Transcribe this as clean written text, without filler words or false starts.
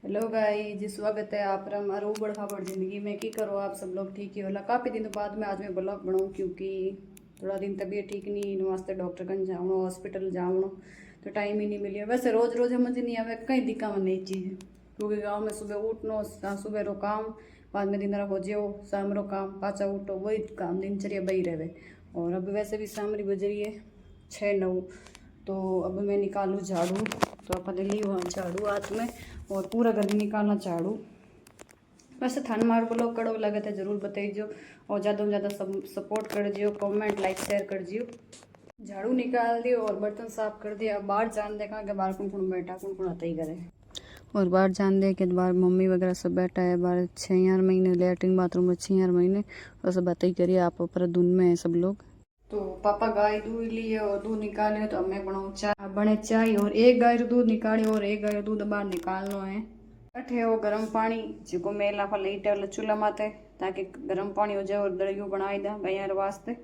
Hello guys जी, स्वागत है आप हमारे उबड़ खाबड़ ज़िंदगी में। की करो आप सब लोग ठीक ही होला। काफ़ी दिनों बाद में आज मैं ब्लॉग बनाऊँ क्योंकि थोड़ा दिन तबीयत ठीक नहीं इन वास्ते डॉक्टर कन जाऊँ हॉस्पिटल जाऊँ तो टाइम ही नहीं मिली। वैसे रोज़ रोज़ समझ नहीं आवे कहीं दिखा में नई चीज़ क्योंकि गाँव में सुबह उठनो सुबह रो काम बाद में दिन हो जाओ शाम रो काम पाचा उठो वही काम दिनचर्या बही रहे। और अब वैसे भी शाम री बज रही है 6-9 तो अब मैं निकालूँ झाड़ू। तो अपन ली वहाँ झाड़ू हाथ में और पूरा घर निकालना झाड़ू। वैसे थान मार ब्लॉग कड़ो लगे तो जरूर बताइए और ज़्यादा से ज़्यादा सपोर्ट कर दियो, कमेंट लाइक शेयर कर दियो। झाड़ू निकाल दियो और बर्तन साफ कर दिया। बाहर जान देखा कि बाहर कौन कौन बैठा कौन कौन आता ही करे। और बाहर जान दे के बाहर मम्मी वगैरह सब बैठा है। बाहर 6 महीने लेटरिन बाथरूम में 6 महीने और सब बातें करिए। आप ऊपर धुन में है सब लोग। तो पापा गाय दूध लिए और दूध निकाले तो मैं बनाऊँ चाय बने चाय। और एक गाय रो दूध निकालियो और एक गाय रो दूध बाहर निकालनो है। अठे वो गर्म पानी जो मेला फल चूल्हा माते ताकि गर्म पानी हो जाए और दलियो बनाई दा गैया वास्ते।